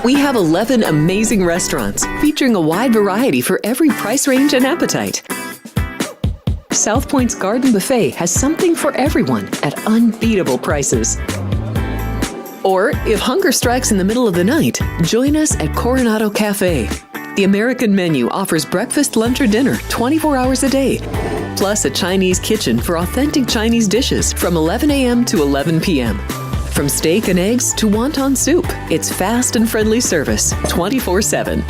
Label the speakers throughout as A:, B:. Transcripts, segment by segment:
A: We have 11 amazing restaurants featuring a wide variety for every price range and appetite. South Point's Garden Buffet has something for everyone at unbeatable prices. Or, if hunger strikes in the middle of the night, join us at Coronado Cafe. The American menu offers breakfast, lunch, or dinner 24 hours a day, plus a Chinese kitchen for authentic Chinese dishes from 11 a.m. to 11 p.m. From steak and eggs to wonton soup, it's fast and friendly service 24/7.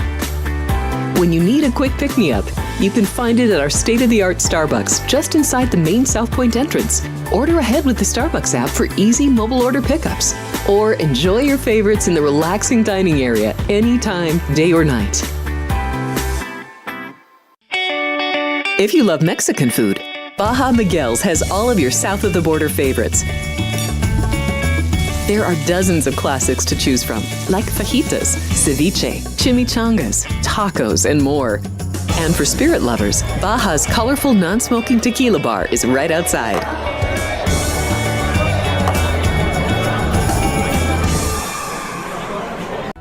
A: When you need a quick pick-me-up, you can find it at our state-of-the-art Starbucks just inside the main South Point entrance. Order ahead with the Starbucks app for easy mobile order pickups. Or enjoy your favorites in the relaxing dining area anytime, day or night. If you love Mexican food, Baja Miguel's has all of your south-of-the-border favorites. There are dozens of classics to choose from, like fajitas, ceviche, chimichangas, tacos, and more. And for spirit lovers, Baja's colorful non-smoking tequila bar is right outside.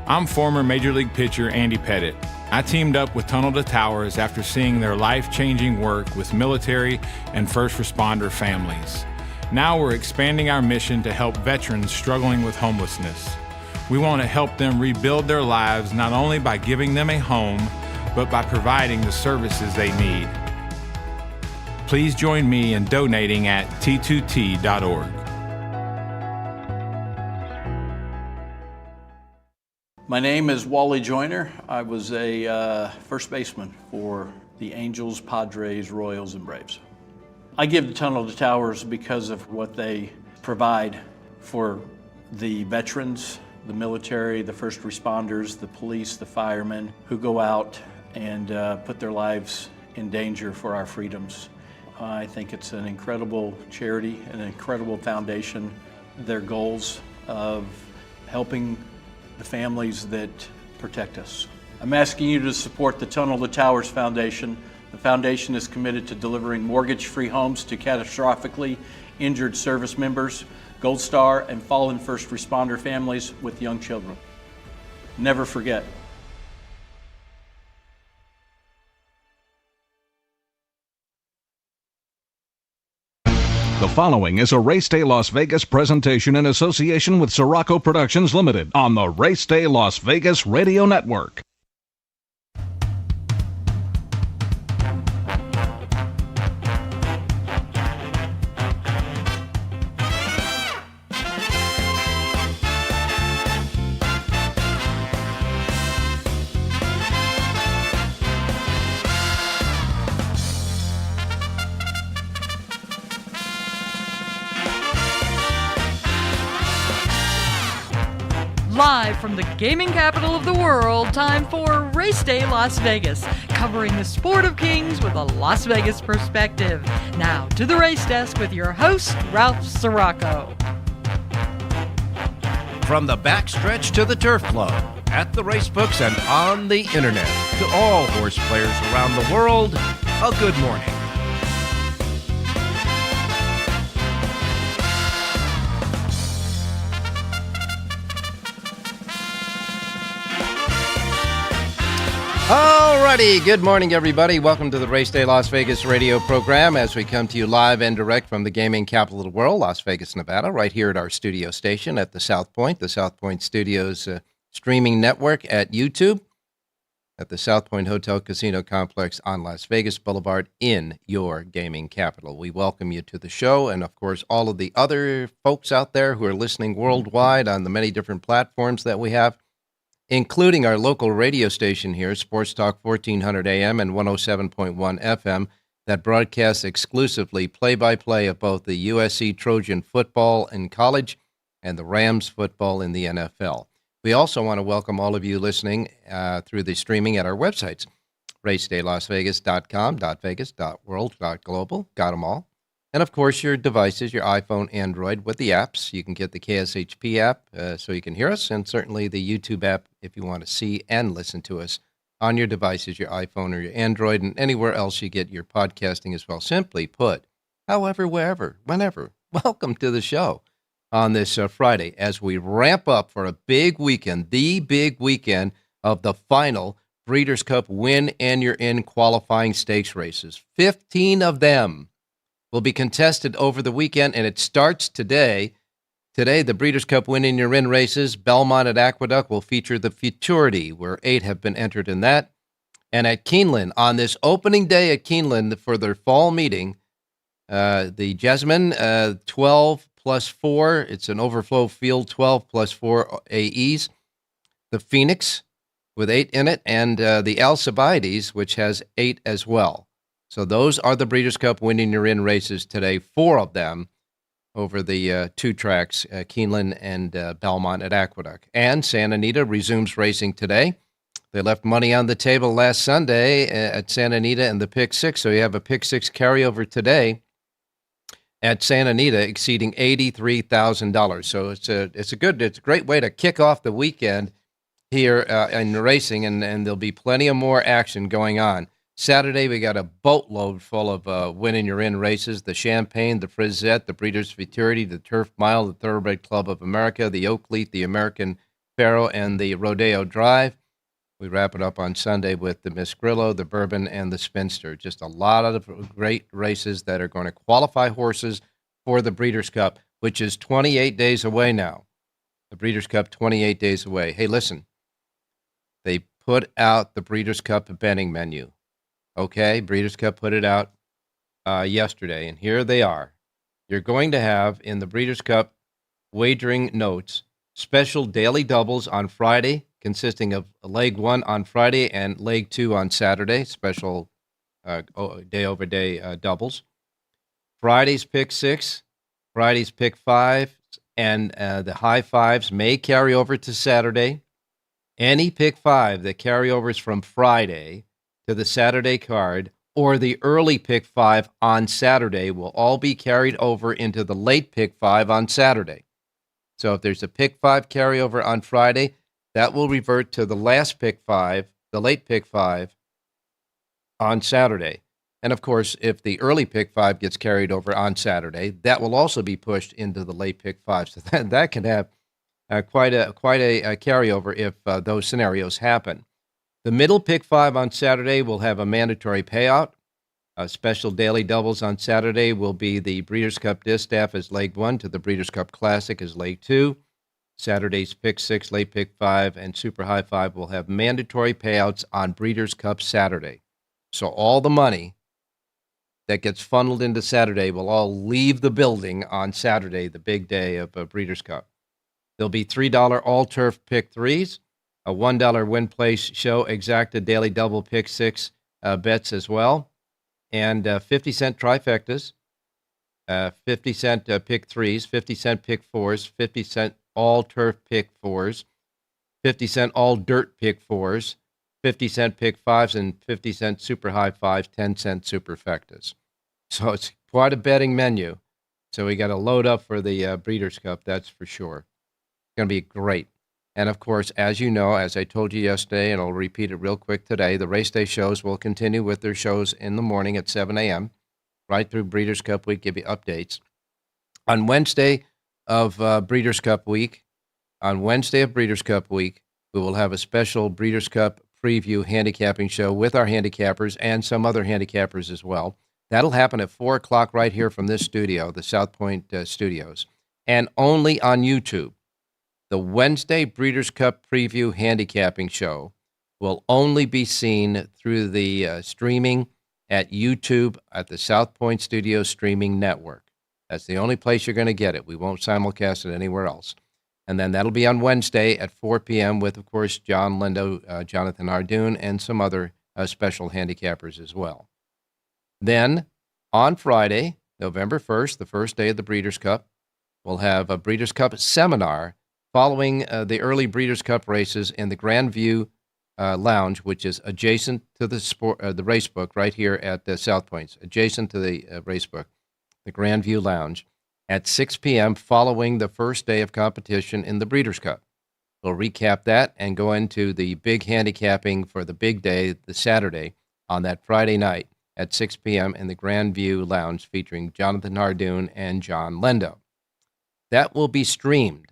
B: I'm former Major League pitcher Andy Pettitte. I teamed up with Tunnel to Towers after seeing their life-changing work with military and first responder families. Now we're expanding our mission to help veterans struggling with homelessness. We want to help them rebuild their lives not only by giving them a home, but by providing the services they need. Please join me in donating at t2t.org.
C: My name is Wally Joyner. I was a first baseman for the Angels, Padres, Royals, and Braves. I give the Tunnel to Towers because of what they provide for the veterans, the military, the first responders, the police, the firemen who go out and put their lives in danger for our freedoms. I think it's an incredible charity, an incredible foundation. Their goals of helping the families that protect us. I'm asking you to support the Tunnel to Towers Foundation. The foundation is committed to delivering mortgage-free homes to catastrophically injured service members, Gold Star, and fallen first responder families with young children. Never forget.
D: The following is a Race Day Las Vegas presentation in association with Siraco Productions Limited on the Race Day Las Vegas Radio Network.
E: Live from the gaming capital of the world, time for Race Day Las Vegas, covering the sport of kings with a Las Vegas perspective. Now to the race desk with your host, Ralph Siraco.
F: From the backstretch to the turf club, at the race books and on the internet, to all horse players around the world, a good morning. Alrighty, good morning everybody. Welcome to the Race Day Las Vegas radio program as we come to you live and direct from the gaming capital of the world, Las Vegas, Nevada, right here at our studio station at the South Point Studios streaming network at YouTube, at the South Point Hotel Casino Complex on Las Vegas Boulevard in your gaming capital. We welcome you to the show and, of course, all of the other folks out there who are listening worldwide on the many different platforms that we have, including our local radio station here, Sports Talk 1400 AM and 107.1 FM, that broadcasts exclusively play-by-play of both the USC Trojan football in college and the Rams football in the NFL. We also want to welcome all of you listening through the streaming at our websites, racedaylasvegas.com, .vegas, .world, .global, got them all. And, of course, your devices, your iPhone, Android, with the apps. You can get the KSHP app so you can hear us, and certainly the YouTube app if you want to see and listen to us on your devices, your iPhone or your Android, and anywhere else you get your podcasting as well. Simply put, however, wherever, whenever, welcome to the show. on this Friday as we ramp up for a big weekend, the big weekend of the final Breeders' Cup Win and You're In qualifying stakes races. 15 of them will be contested over the weekend, and it starts today. Today, the Breeders' Cup Win and You're In races, Belmont at Aqueduct, will feature the Futurity, where 8 have been entered in that. And at Keeneland, on this opening day at Keeneland for their fall meeting, the Jasmine, 12 plus 4. It's an overflow field, 12 plus 4 AEs. The Phoenix with 8 in it, and the Alcibiades, which has 8 as well. So those are the Breeders' Cup Win and You're In races today, 4 of them over the 2 tracks, Keeneland and Belmont at Aqueduct. And Santa Anita resumes racing today. They left money on the table last Sunday at Santa Anita in the Pick 6, so you have a Pick 6 carryover today at Santa Anita exceeding $83,000. So it's a great way to kick off the weekend here in racing, and there'll be plenty of more action going on. Saturday, we got a boatload full of Win and You're In races: the Champagne, the Frizette, the Breeders' Futurity, the Turf Mile, the Thoroughbred Club of America, the Oakleaf, the American Pharoah, and the Rodeo Drive. We wrap it up on Sunday with the Miss Grillo, the Bourbon, and the Spinster. Just a lot of great races that are going to qualify horses for the Breeders' Cup, which is 28 days away now. The Breeders' Cup, 28 days away. Hey, listen, they put out the Breeders' Cup betting menu. Okay, Breeders' Cup put it out yesterday, and here they are. You're going to have in the Breeders' Cup wagering notes special daily doubles on Friday, consisting of leg 1 on Friday and leg 2 on Saturday, special day-over-day doubles. Friday's Pick 6, Friday's Pick 5, and the high fives may carry over to Saturday. Any Pick 5 that carryovers from Friday to the Saturday card or the early Pick 5 on Saturday will all be carried over into the late Pick 5 on Saturday. So if there's a Pick 5 carryover on Friday, that will revert to the last Pick 5, the late Pick 5, on Saturday. And, of course, if the early Pick 5 gets carried over on Saturday, that will also be pushed into the late Pick 5. So that can have quite a carryover if those scenarios happen. The middle Pick 5 on Saturday will have a mandatory payout. Special daily doubles on Saturday will be the Breeders' Cup Distaff as leg 1 to the Breeders' Cup Classic as leg 2. Saturday's Pick 6, late Pick 5, and Super High 5 will have mandatory payouts on Breeders' Cup Saturday. So all the money that gets funneled into Saturday will all leave the building on Saturday, the big day of Breeders' Cup. There'll be $3 all-turf Pick 3s, a $1 win place show exacta daily double Pick 6 bets as well, and 50-cent trifectas, 50-cent Pick 3s, 50-cent Pick 4s, 50-cent all-turf Pick 4s, 50-cent all-dirt Pick 4s, 50-cent Pick 5s, and 50-cent Super High 5s, 10-cent Superfectas. So it's quite a betting menu. So we got to load up for the Breeders' Cup, that's for sure. It's going to be great. And, of course, as you know, as I told you yesterday, and I'll repeat it real quick today, the race day shows will continue with their shows in the morning at 7 a.m., right through Breeders' Cup Week, give you updates. On Wednesday of Breeders' Cup Week, we will have a special Breeders' Cup preview handicapping show with our handicappers and some other handicappers as well. That'll happen at 4 o'clock right here from this studio, the South Point Studios, and only on YouTube. The Wednesday Breeders' Cup preview handicapping show will only be seen through the streaming at YouTube at the South Point Studios streaming network. That's the only place you're going to get it. We won't simulcast it anywhere else. And then that'll be on Wednesday at 4 p.m. with, of course, John Lindo, Jonathan Ardoon, and some other special handicappers as well. Then on Friday, November 1st, the first day of the Breeders' Cup, we'll have a Breeders' Cup seminar following the early Breeders' Cup races in the Grandview Lounge, which is adjacent to the race book right here at the South Points, adjacent to the race book, the Grandview Lounge, at 6 p.m. following the first day of competition in the Breeders' Cup. We'll recap that and go into the big handicapping for the big day, the Saturday, on that Friday night at 6 p.m. in the Grandview Lounge featuring Jonathan Hardoon and John Lindo. That will be streamed.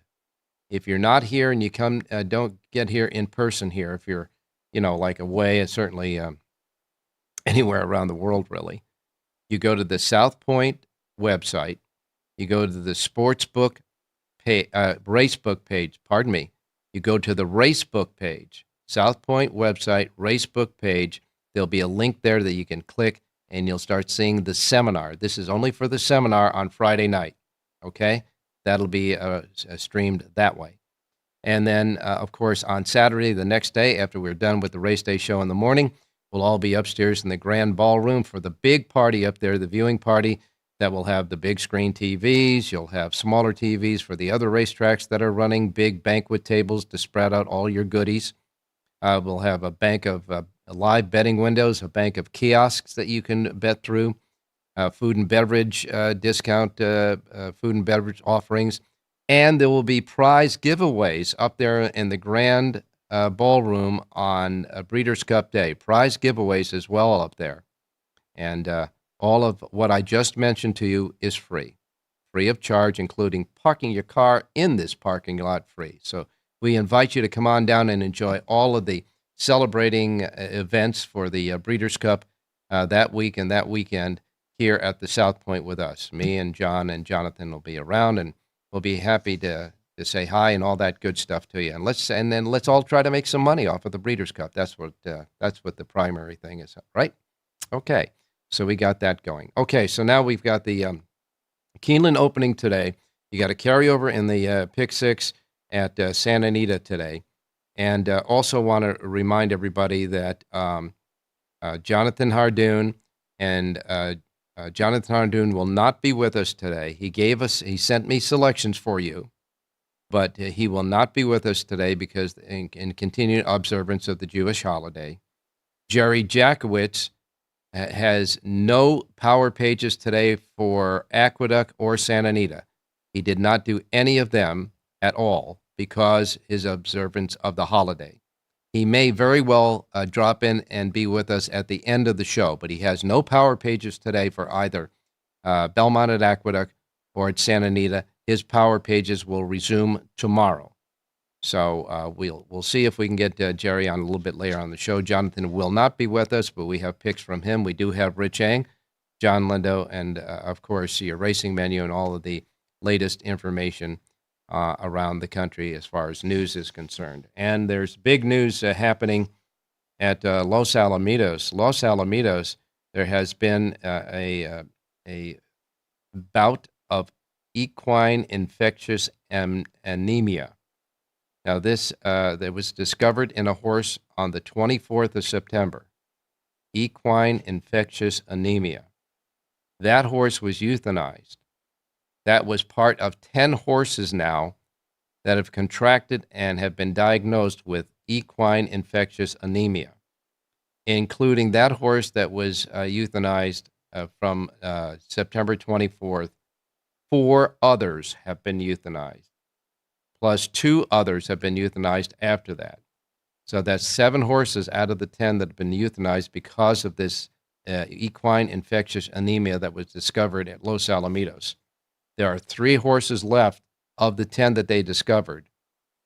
F: If you're not here and you come, don't get here in person here. If you're, like away, and certainly anywhere around the world, really, you go to the South Point website. You go to the sportsbook racebook page. Pardon me. You go to the racebook page, South Point website, racebook page. There'll be a link there that you can click, and you'll start seeing the seminar. This is only for the seminar on Friday night, okay? That'll be streamed that way. And then, of course, on Saturday, the next day, after we're done with the race day show in the morning, we'll all be upstairs in the grand ballroom for the big party up there, the viewing party that will have the big screen TVs. You'll have smaller TVs for the other racetracks that are running, big banquet tables to spread out all your goodies. We'll have a bank of live betting windows, a bank of kiosks that you can bet through, food and beverage discount, food and beverage offerings, and there will be prize giveaways up there in the grand ballroom on Breeders' Cup Day. Prize giveaways as well up there. And all of what I just mentioned to you is free of charge, including parking your car in this parking lot free. So we invite you to come on down and enjoy all of the celebrating events for the Breeders' Cup that week and that weekend here at the South Point with us. Me and John and Jonathan will be around, and we'll be happy to say hi and all that good stuff to you. And then let's all try to make some money off of the Breeders' Cup. That's what the primary thing is, right? Okay, so we got that going. Okay, so now we've got the Keeneland opening today. You got a carryover in the Pick Six at Santa Anita today. And also want to remind everybody that Jonathan Hardoon will not be with us today. He sent me selections for you, but he will not be with us today because in continued observance of the Jewish holiday. Jerry Jackowitz has no power pages today for Aqueduct or Santa Anita. He did not do any of them at all because his observance of the holiday. He may very well drop in and be with us at the end of the show, but he has no power pages today for either Belmont at Aqueduct or at Santa Anita. His power pages will resume tomorrow. So we'll see if we can get Jerry on a little bit later on the show. Jonathan will not be with us, but we have picks from him. We do have Rich Eng, John Lindo, and of course your racing menu and all of the latest information around the country as far as news is concerned. And there's big news happening at Los Alamitos. Los Alamitos, there has been a bout of equine infectious anemia. Now, this that was discovered in a horse on the 24th of September. Equine infectious anemia. That horse was euthanized. That was part of 10 horses now that have contracted and have been diagnosed with equine infectious anemia, including that horse that was euthanized from September 24th. 4 others have been euthanized, plus 2 others have been euthanized after that. So that's 7 horses out of the 10 that have been euthanized because of this equine infectious anemia that was discovered at Los Alamitos. There are 3 horses left of the 10 that they discovered,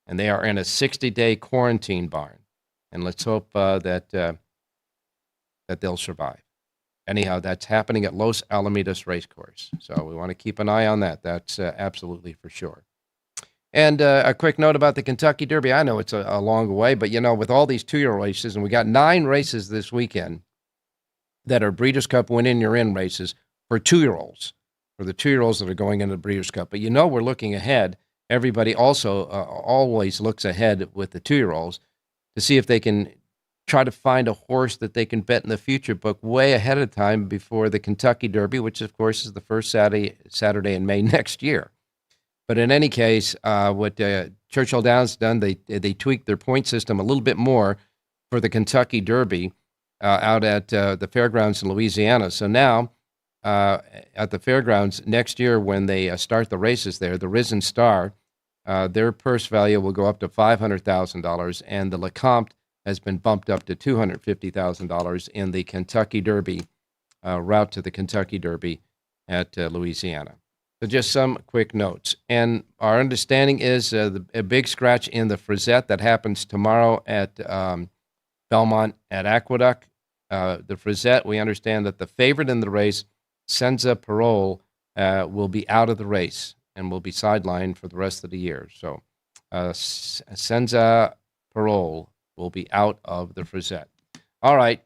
F: and they are in a 60-day quarantine barn. And let's hope that they'll survive. Anyhow, that's happening at Los Alamitos Racecourse. So we want to keep an eye on that. That's absolutely for sure. And a quick note about the Kentucky Derby. I know it's a long way, but, with all these 2-year races, and we got 9 races this weekend that are Breeders' Cup win-in-you're-in races for 2-year-olds. For the 2-year-olds that are going into the Breeders' Cup. But we're looking ahead. Everybody also always looks ahead with the 2-year-olds to see if they can try to find a horse that they can bet in the future book way ahead of time before the Kentucky Derby, which, of course, is the first Saturday in May next year. But in any case, what Churchill Downs done, they tweaked their point system a little bit more for the Kentucky Derby out at the fairgrounds in Louisiana. So now, at the fairgrounds next year when they start the races there, the Risen Star, their purse value will go up to $500,000, and the Lecomte has been bumped up to $250,000 in the Kentucky Derby route to the Kentucky Derby at Louisiana. So just some quick notes. And our understanding is a big scratch in the Frizette that happens tomorrow at Belmont at Aqueduct. The Frizette, we understand that the favorite in the race, Senza Parole, will be out of the race and will be sidelined for the rest of the year. So Senza Parole will be out of the Frizette. All right.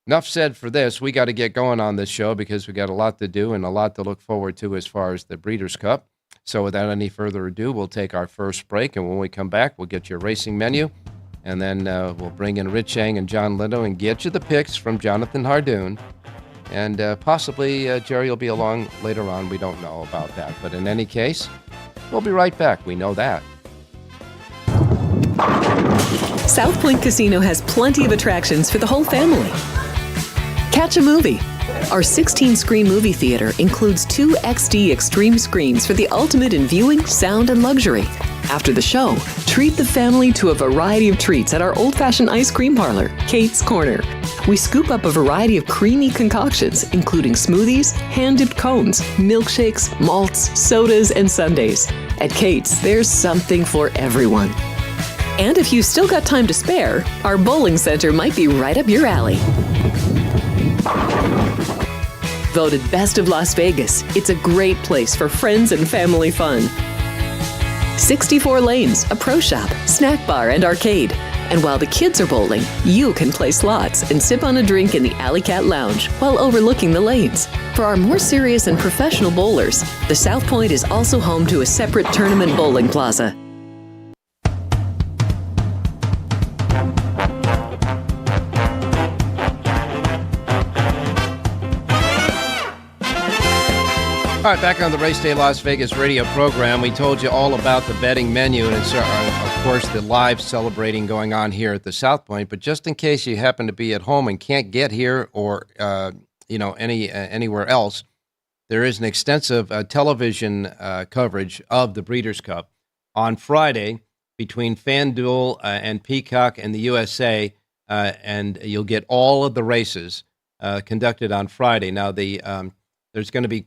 F: Enough said for this. We got to get going on this show because we got a lot to do and a lot to look forward to as far as the Breeders' Cup. So without any further ado, we'll take our first break, and when we come back, we'll get your racing menu, and then we'll bring in Rich Yang and John Lindo and get you the picks from Jonathan Hardoon. And possibly Jerry will be along later on. We don't know about that. But in any case, we'll be right back. We know that.
A: South Point Casino has plenty of attractions for the whole family. Catch a movie. Our 16-screen movie theater includes 2 XD Extreme screens for the ultimate in viewing, sound, and luxury. After the show, treat the family to a variety of treats at our old-fashioned ice cream parlor, Kate's Corner. We scoop up a variety of creamy concoctions, including smoothies, hand-dipped cones, milkshakes, malts, sodas, and sundaes. At Kate's, there's something for everyone. And if you've still got time to spare, our bowling center might be right up your alley. Voted Best of Las Vegas, it's a great place for friends and family fun. 64 lanes, a pro shop, snack bar, and arcade. And while the kids are bowling, you can play slots and sip on a drink in the Alley Cat Lounge while overlooking the lanes. For our more serious and professional bowlers, the South Point is also home to a separate tournament bowling plaza.
F: All right, back on the Race Day Las Vegas radio program, we told you all about the betting menu, and it's, of course, the live celebrating going on here at the South Point. But just in case you happen to be at home and can't get here or, anywhere else, there is an extensive television coverage of the Breeders' Cup on Friday between FanDuel and Peacock and the USA, and you'll get all of the races conducted on Friday. Now, there's going to be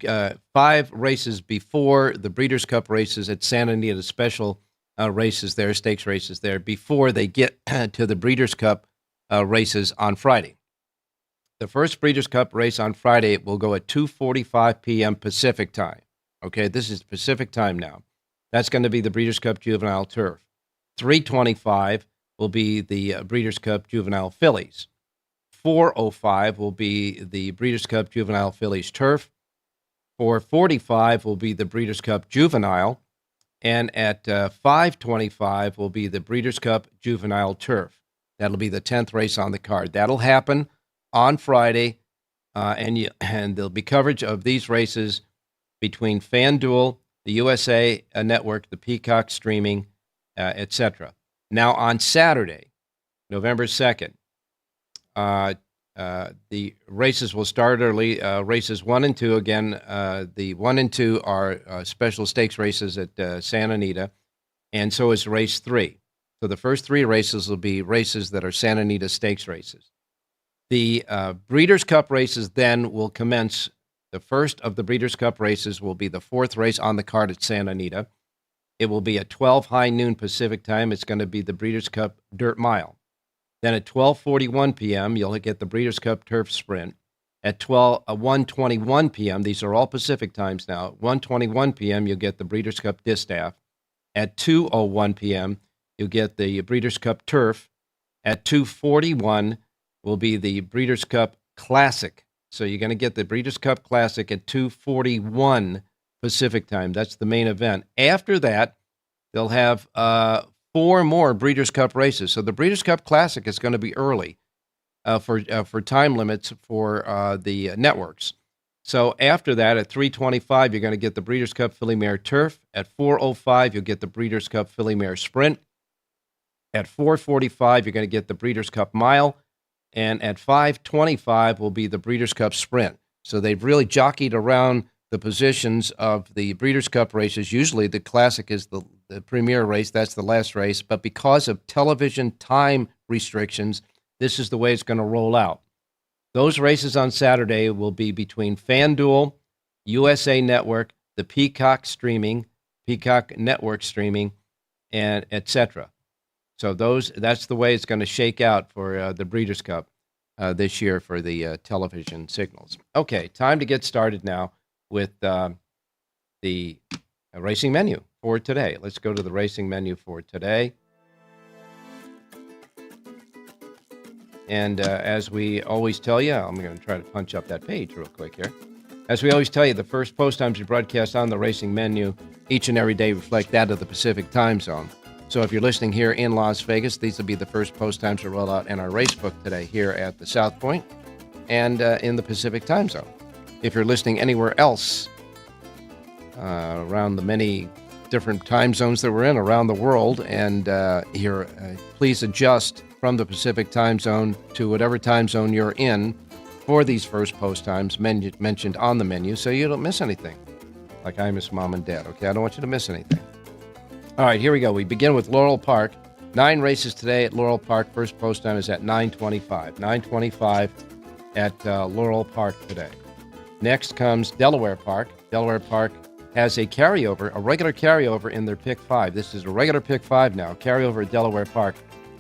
F: 5 races before the Breeders' Cup races at Santa Anita, special races there, stakes races there, before they get to the Breeders' Cup races on Friday. The first Breeders' Cup race on Friday will go at 2:45 p.m. Pacific time. Okay, this is Pacific time now. That's going to be the Breeders' Cup Juvenile Turf. 3:25 will be the Breeders' Cup Juvenile Fillies. 4:05 will be the Breeders' Cup Juvenile Fillies Turf. 4:45 will be the Breeders' Cup Juvenile. And at 5:25 will be the Breeders' Cup Juvenile Turf. That'll be the 10th race on the card. That'll happen on Friday, and there'll be coverage of these races between FanDuel, the USA Network, the Peacock streaming, etc. Now on Saturday, November 2nd, the races will start early. Races 1 and 2, again, the 1 and 2 are special stakes races at Santa Anita, and so is race 3. So the first 3 races will be races that are Santa Anita stakes races. The Breeders' Cup races then will commence. The first of the Breeders' Cup races will be the 4th race on the card at Santa Anita. It will be at 12 high noon Pacific time. It's going to be the Breeders' Cup Dirt Mile. Then at 12:41 p.m., you'll get the Breeders' Cup Turf Sprint. At 1:21 p.m., these are all Pacific times now, 1:21 p.m., you'll get the Breeders' Cup Distaff. At 2:01 p.m., you'll get the Breeders' Cup Turf. At 2:41 will be the Breeders' Cup Classic. So you're going to get the Breeders' Cup Classic at 2:41 Pacific time. That's the main event. After that, they'll have 4 more Breeders' Cup races. So the Breeders' Cup Classic is going to be early for time limits for the networks. So after that, at 3:25, you're going to get the Breeders' Cup Filly Mare Turf. At 4:05, you'll get the Breeders' Cup Filly Mare Sprint. At 4:45, you're going to get the Breeders' Cup Mile. And at 5:25 will be the Breeders' Cup Sprint. So they've really jockeyed around the positions of the Breeders' Cup races. Usually the Classic is the premier race. That's the last race. But because of television time restrictions, this is the way it's going to roll out. Those races on Saturday will be between FanDuel, USA Network, the Peacock streaming, Peacock network streaming, and etc. So that's the way it's going to shake out for the Breeders' Cup this year for the television signals. Okay, time to get started now with the racing menu for today. Let's go to the racing menu for today. And as we always tell you, I'm going to try to punch up that page real quick here. As we always tell you, the first post times we broadcast on the racing menu each and every day reflect that of the Pacific time zone. So if you're listening here in Las Vegas, these will be the first post times to roll out in our race book today here at the South Point and in the Pacific time zone. If you're listening anywhere else around the many different time zones that we're in around the world, and here, please adjust from the Pacific time zone to whatever time zone you're in for these first post times mentioned on the menu so you don't miss anything. Like I miss Mom and Dad, okay? I don't want you to miss anything. All right, here we go. We begin with Laurel Park. 9 races today at Laurel Park. First post time is at 9:25. 9:25 at Laurel Park today. Next comes Delaware Park. Delaware Park has a carryover, a regular carryover in their Pick 5. This is a regular Pick 5 now. Carryover at Delaware Park,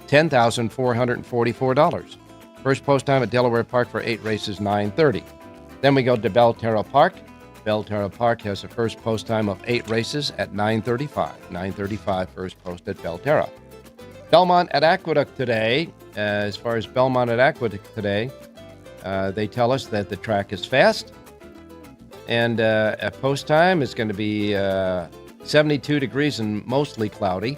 F: $10,444. First post time at Delaware Park for 8 races, 9:30. Then we go to Belterra Park. Belterra Park has a first post time of 8 races at 9:35. 9:35 first post at Belterra. Belmont at Aqueduct today. As far as Belmont at Aqueduct today, they tell us that the track is fast. And at post time, it's going to be 72 degrees and mostly cloudy.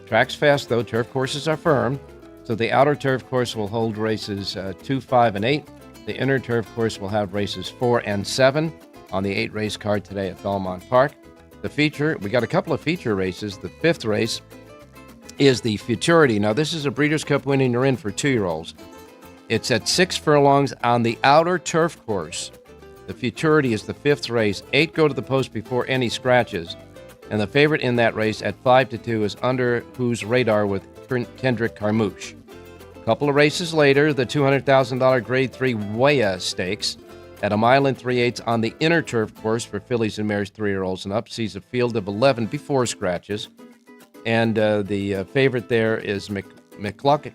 F: Track's fast, though. Turf courses are firm. So the outer turf course will hold races 2, 5, and 8. The inner turf course will have races 4 and 7 on the 8-race card today at Belmont Park. The feature, we got a couple of feature races. The 5th race is the Futurity. Now, this is a Breeders' Cup winning you're in for 2-year-olds. It's at 6 furlongs on the outer turf course. The Futurity is the 5th race. 8 go to the post before any scratches. And the favorite in that race at 5-2 is Under Whose Radar with Kendrick Carmouche. A couple of races later, the $200,000 Grade 3 Weah Stakes at 1 3/8 on the inner turf course for fillies and mares 3-year-olds and up sees a field of 11 before scratches. And the favorite there is McCulloch,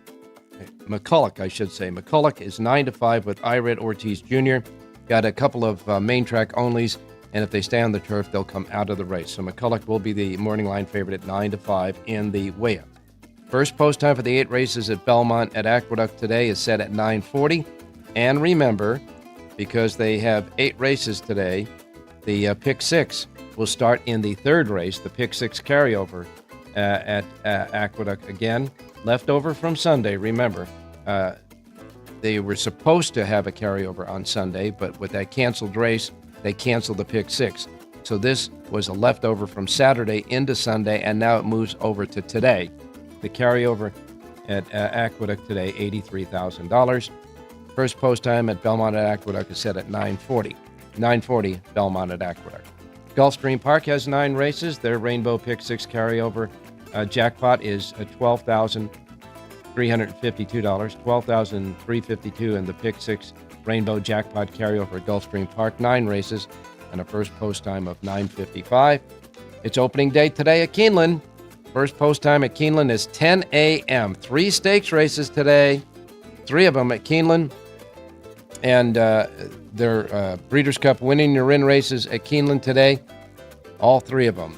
F: I should say. McCulloch is 9-5 with Ired Ortiz Jr. Got a couple of main track onlys, and if they stay on the turf, they'll come out of the race. So McCulloch will be the morning line favorite at 9-5 in the Weah. First post time for the 8 races at Belmont at Aqueduct today is set at 9:40. And remember, because they have 8 races today, the Pick 6 will start in the 3rd race, the Pick 6 carryover at Aqueduct again. Leftover from Sunday, remember. They were supposed to have a carryover on Sunday, but with that canceled race, they canceled the Pick 6. So this was a leftover from Saturday into Sunday, and now it moves over to today. The carryover at Aqueduct today, $83,000. First post time at Belmont at Aqueduct is set at 9:40. 9:40, Belmont at Aqueduct. Gulfstream Park has 9 races. Their Rainbow Pick 6 carryover jackpot is $12,352. $12,352 in the Pick 6 Rainbow Jackpot carryover at Gulfstream Park. 9 races and a first post time of 9:55. It's opening day today at Keeneland. First post time at Keeneland is 10 a.m. 3 stakes races today, 3 of them at Keeneland. And their Breeders' Cup winning your in races at Keeneland today, all 3 of them.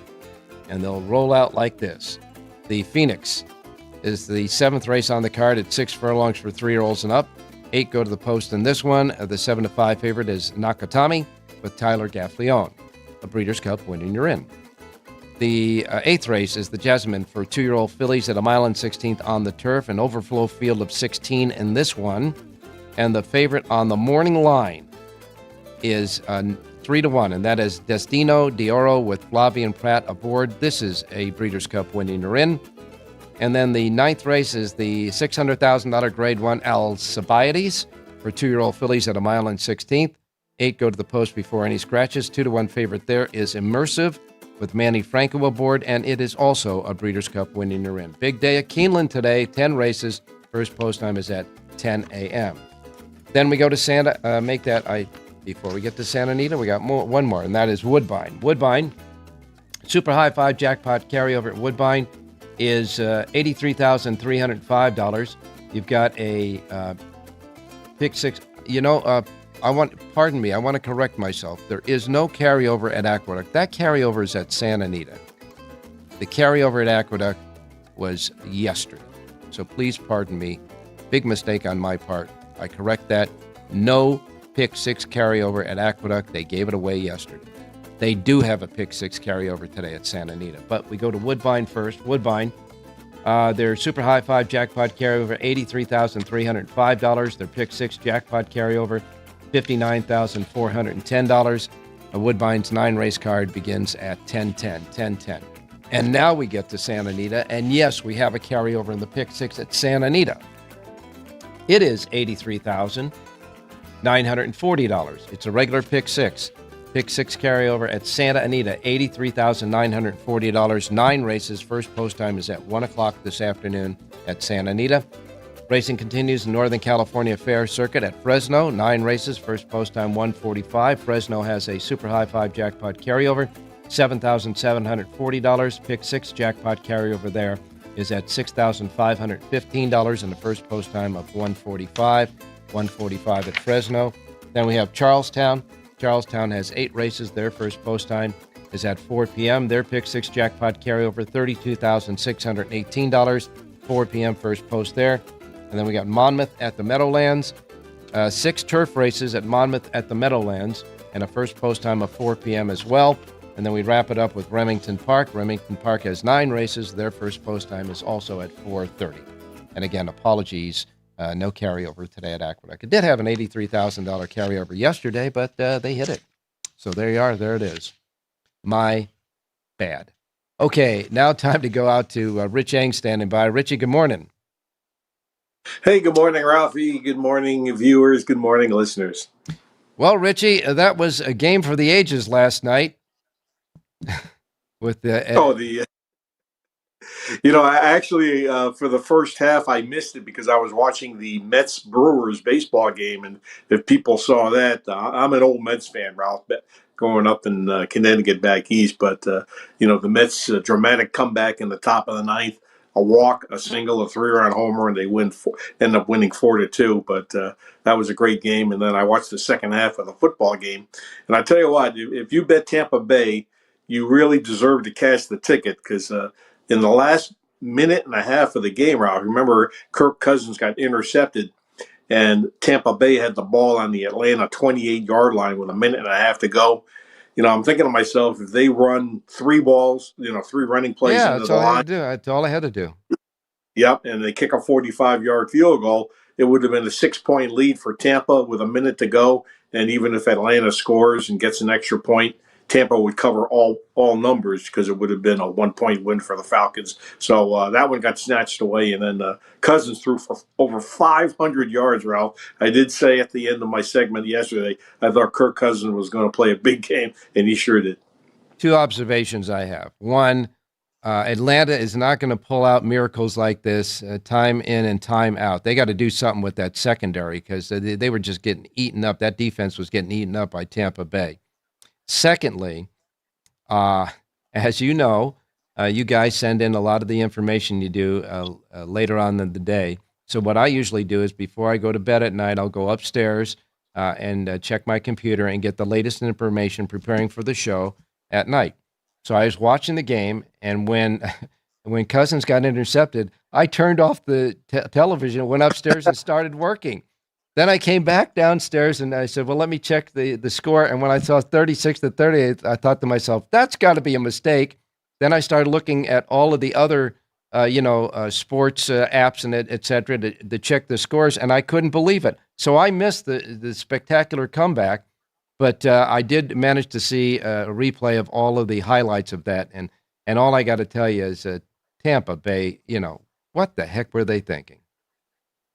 F: And they'll roll out like this. The Phoenix is the 7th race on the card at 6 furlongs for 3-year-olds and up. 8 go to the post in this one. The 7-5 favorite is Nakatomi with Tyler Gaffleone, a Breeders' Cup winning you're in. The 8th race is the Jasmine for 2-year-old fillies at 1 16th on the turf, an overflow field of 16 in this one. And the favorite on the morning line is 3-1, and that is Destino d'Oro with Flavian Pratt aboard. This is a Breeders' Cup winning you're in. And then the 9th race is the $600,000 Grade 1 Alcibiades for 2-year-old fillies at 1 16th. 8 go to the post before any scratches. 2-1 favorite there is Immersive with Manny Franco aboard, and it is also a Breeders' Cup winning you're in. Big day at Keeneland today, 10 races. First post time is at 10 a.m. Then we go to Santa. I Before we get to Santa Anita, we got one more, and that is Woodbine. Woodbine, Super High Five jackpot carryover at Woodbine is $83,305. You've got a pick six. I want to correct myself. There is no carryover at Aqueduct. That carryover is at Santa Anita. The carryover at Aqueduct was yesterday. So please pardon me. Big mistake on my part. I correct that. No pick six carryover at Aqueduct. They gave it away yesterday. They do have a pick six carryover today at Santa Anita. But we go to Woodbine first. Woodbine, their Super High Five jackpot carryover, $83,305. Their pick six jackpot carryover, $59,410. Woodbine's 9-race card begins at 10-10. And now we get to Santa Anita. And yes, we have a carryover in the pick six at Santa Anita. It is $83,940. It's a regular pick six. Pick six carryover at Santa Anita, $83,940. 9 races. First post time is at 1 o'clock this afternoon at Santa Anita. Racing continues in Northern California Fair Circuit at Fresno. 9 races. First post time 1:45. Fresno has a Super High Five jackpot carryover, $7,740. Pick six jackpot carryover there is at $6,515 and the first post time of 1:45. 1:45 at Fresno. Then we have Charlestown. Charlestown has 8 races. Their first post time is at 4 p.m. Their pick six jackpot carryover, $32,618. 4 p.m. first post there. And then we got Monmouth at the Meadowlands. 6 turf races at Monmouth at the Meadowlands and a first post time of 4 p.m. as well. And then we wrap it up with Remington Park. Remington Park has 9 races. Their first post time is also at 4:30. And again, apologies, no carryover today at Aqueduct. It did have an $83,000 carryover yesterday, but they hit it. So there you are. There it is. My bad. Okay, now time to go out to Rich Eng standing by. Richie, good morning.
G: Hey, good morning, Ralphie. Good morning, viewers. Good morning, listeners.
F: Well, Richie, that was a game for the ages last night. With the
G: I actually for the first half I missed it because I was watching the Mets Brewers baseball game, and if people saw that, I'm an old Mets fan, Ralph, growing up in Connecticut back east. But the Mets dramatic comeback in the top of the ninth, a walk, a single, a 3-run homer, and they end up winning 4-2. But that was a great game. And then I watched the second half of the football game, and I tell you what, if you bet Tampa Bay, you really deserve to cash the ticket because in the last minute and a half of the game, Ralph, remember Kirk Cousins got intercepted and Tampa Bay had the ball on the Atlanta 28-yard line with a minute and a half to go. I'm thinking to myself, if they run 3 balls, 3 running plays into the line.
F: That's all I had to do.
G: Yep, and they kick a 45-yard field goal, it would have been a 6-point lead for Tampa with a minute to go. And even if Atlanta scores and gets an extra point, Tampa would cover all numbers because it would have been a 1-point win for the Falcons. So that one got snatched away. And then Cousins threw for over 500 yards, Ralph. I did say at the end of my segment yesterday, I thought Kirk Cousins was going to play a big game, and he sure did.
F: 2 observations I have. One, Atlanta is not going to pull out miracles like this time in and time out. They got to do something with that secondary because they were just getting eaten up. That defense was getting eaten up by Tampa Bay. Secondly, as you know, you guys send in a lot of the information you do later on in the day. So what I usually do is before I go to bed at night, I'll go upstairs and check my computer and get the latest information preparing for the show at night. So I was watching the game, and when Cousins got intercepted, I turned off the television, went upstairs, and started working. Then I came back downstairs and I said, well, let me check the score. And when I saw 36-38, I thought to myself, that's got to be a mistake. Then I started looking at all of the other, sports apps and et cetera to check the scores, and I couldn't believe it. So I missed the spectacular comeback, but I did manage to see a replay of all of the highlights of that. And all I got to tell you is Tampa Bay, what the heck were they thinking?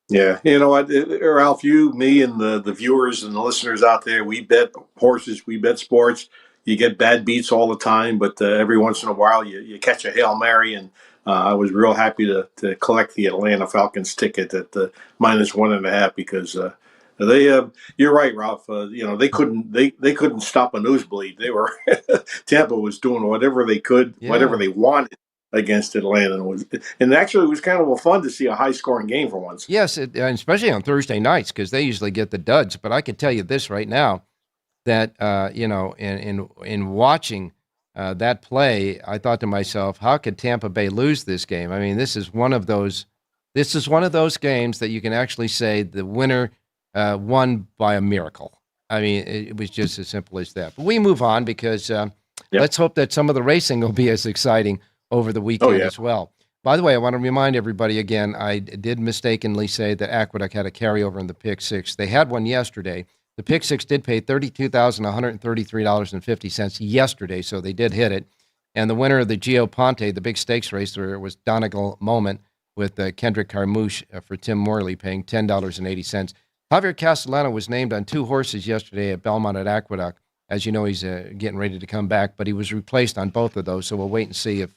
G: Yeah, you know what, Ralph, you, me, and the viewers and the listeners out there, we bet horses, we bet sports. You get bad beats all the time, but every once in a while you catch a Hail Mary, and I was real happy to collect the Atlanta Falcons ticket at the -1.5 because They, you're right, Ralph. They couldn't stop a nosebleed. They were Tampa was doing whatever they could, whatever
F: Yeah.
G: they wanted against Atlanta. And actually, it was kind of fun to see a high scoring game for once.
F: Yes, and especially on Thursday nights because they usually get the duds. But I can tell you this right now that in watching that play, I thought to myself, how could Tampa Bay lose this game? I mean, this is one of those games that you can actually say the winner won by a miracle. I mean, it was just as simple as that. But we move on because let's hope that some of the racing will be as exciting over the weekend as well. By the way, I want to remind everybody again, I did mistakenly say that Aqueduct had a carryover in the Pick Six. They had one yesterday. The Pick Six did pay $32,133.50 yesterday, so they did hit it. And the winner of the Gio Ponte, the big stakes race, there was Donegal Moment with Kendrick Carmouche for Tim Morley, paying $10.80. Javier Castellano was named on 2 horses yesterday at Belmont at Aqueduct. As you know, he's getting ready to come back, but he was replaced on both of those, so we'll wait and see if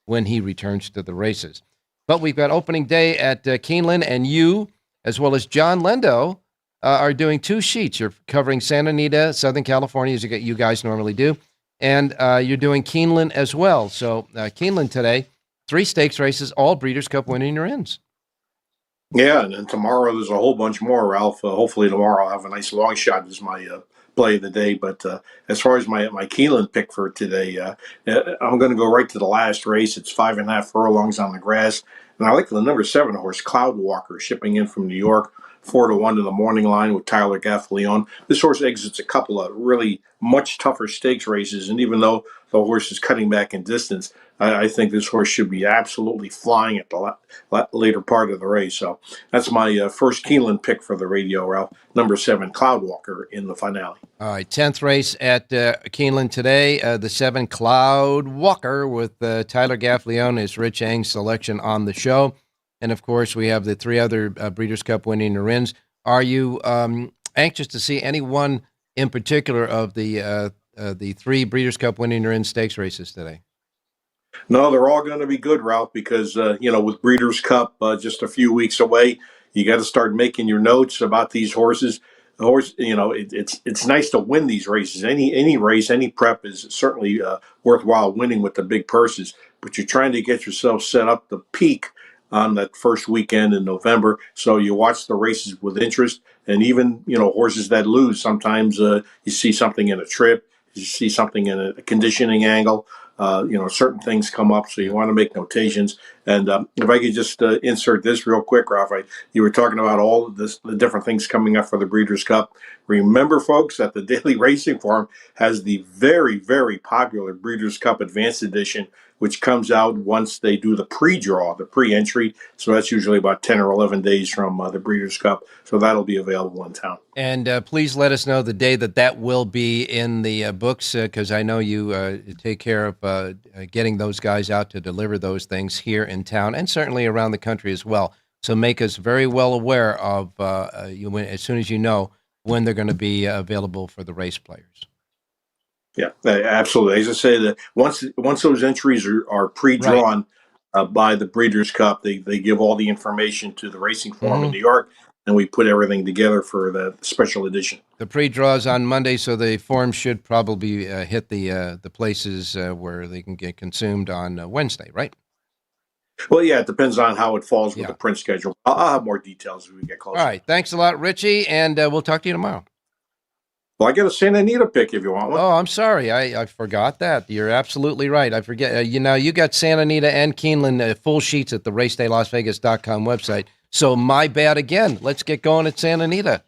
F: when he returns to the races. But we've got opening day at Keeneland, and you, as well as John Lendo, are doing 2 sheets. You're covering Santa Anita, Southern California, as you guys normally do, and you're doing Keeneland as well. So Keeneland today, 3 stakes races, all Breeders' Cup winning your ends.
G: Yeah, and then tomorrow there's a whole bunch more, Ralph. Hopefully tomorrow I'll have a nice long shot as my play of the day. But as far as my Keeneland pick for today, I'm going to go right to the last race. It's 5.5 furlongs on the grass. And I like the number 7 horse, Cloud Walker, shipping in from New York, 4-1 to the morning line with Tyler Gaffalione. This horse exits a couple of really much tougher stakes races. And even though the horse is cutting back in distance, I think this horse should be absolutely flying at the later part of the race. So that's my first Keeneland pick for the radio, Ralph. Number 7, Cloud Walker in the finale.
F: All right, 10th race at Keeneland today. The 7, Cloud Walker with Tyler Gaffalione is Rich Ang's selection on the show. And, of course, we have the 3 other Breeders' Cup winning wins. Are you anxious to see any one in particular of the 3 Breeders' Cup winning wins stakes races today?
G: No, they're all going to be good, Ralph, because, with Breeders' Cup just a few weeks away, you got to start making your notes about these horses. It's nice to win these races. Any race, any prep is certainly worthwhile winning with the big purses, but you're trying to get yourself set up to peak on that first weekend in November. So you watch the races with interest, and even, horses that lose, sometimes you see something in a trip, you see something in a conditioning angle. Certain things come up, so you want to make notations. And if I could just insert this real quick, Ralph, you were talking about all of this, the different things coming up for the Breeders' Cup. Remember, folks, that the Daily Racing Form has the very, very popular Breeders' Cup Advanced Edition, which comes out once they do the pre-draw, the pre-entry. So that's usually about 10 or 11 days from the Breeders' Cup. So that'll be available in town.
F: And please let us know the day that will be in the books, because I know you take care of getting those guys out to deliver those things here in town and certainly around the country as well. So make us very well aware of, as soon as you know, when they're going to be available for the race players.
G: Yeah, absolutely. As I say, that once those entries are pre-drawn by the Breeders' Cup, they give all the information to the Racing Forum in New York, and we put everything together for the special edition.
F: The pre-draws on Monday, so the form should probably hit the places where they can get consumed on Wednesday, right?
G: Well, yeah, it depends on how it falls with the print schedule. I'll have more details as we get closer.
F: All right, thanks a lot, Richie, and we'll talk to you tomorrow.
G: Well, I got a Santa Anita pick if you want one.
F: Oh, I'm sorry. I forgot that. You're absolutely right. I forget. You got Santa Anita and Keeneland full sheets at the racedaylasvegas.com website. So my bad again. Let's get going at Santa Anita.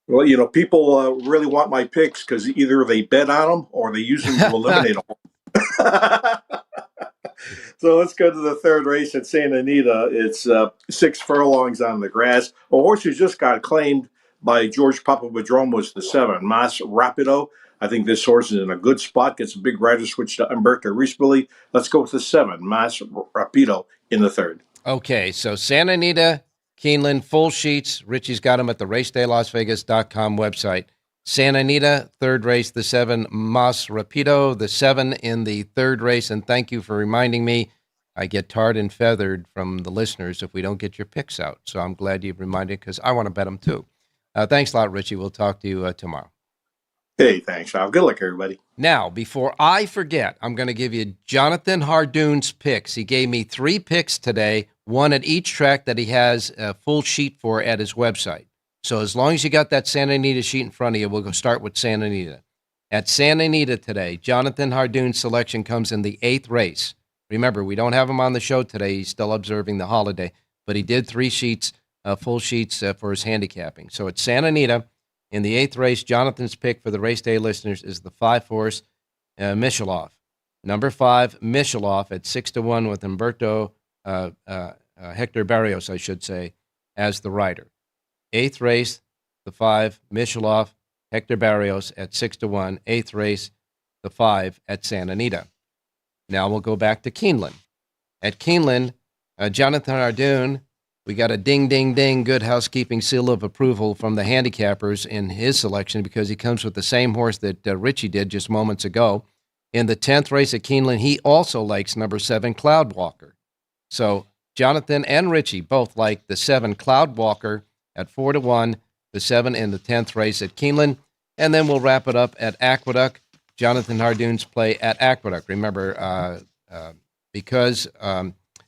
G: Well, people really want my picks because either they bet on them or they use them to eliminate them. So let's go to the 3rd race at Santa Anita. It's 6 furlongs on the grass. A horse who just got claimed by George Papadromou was the 7, Mas Rapido. I think this horse is in a good spot. Gets a big rider switch to Umberto Rispoli. Let's go with the 7, Mas Rapido in the 3rd.
F: Okay, so Santa Anita, Keeneland, full sheets. Richie's got them at the racedaylasvegas.com website. Santa Anita, 3rd race, the 7, Mas Rapido, the 7 in the 3rd race. And thank you for reminding me. I get tarred and feathered from the listeners if we don't get your picks out. So I'm glad you reminded because I want to bet them too. Thanks a lot, Richie. We'll talk to you tomorrow.
G: Hey, thanks, Ralph. Good luck, everybody.
F: Now, before I forget, I'm going to give you Jonathan Hardoon's picks. He gave me 3 picks today, one at each track that he has a full sheet for at his website. So as long as you got that Santa Anita sheet in front of you, we'll go start with Santa Anita. At Santa Anita today, Jonathan Hardoon's selection comes in the 8th race. Remember, we don't have him on the show today. He's still observing the holiday, but he did 3 sheets, full sheets for his handicapping. So at Santa Anita, in the 8th race, Jonathan's pick for the race day listeners is the 5-horse Mishalov. Number 5, Mishalov at 6-1 with Humberto Hector Barrios, I should say, as the rider. 8th race, the 5, Mishalov, Hector Barrios at 6-1. 8th race, the 5 at Santa Anita. Now we'll go back to Keeneland. At Keeneland, Jonathan Hardoon, we got a ding, ding, ding, good housekeeping seal of approval from the handicappers in his selection because he comes with the same horse that Richie did just moments ago. In the 10th race at Keeneland, he also likes number 7, Cloudwalker. So Jonathan and Richie both like the 7, Cloudwalker at 4-1, the 7 in the 10th race at Keeneland. And then we'll wrap it up at Aqueduct. Jonathan Hardoon's play at Aqueduct. Remember, because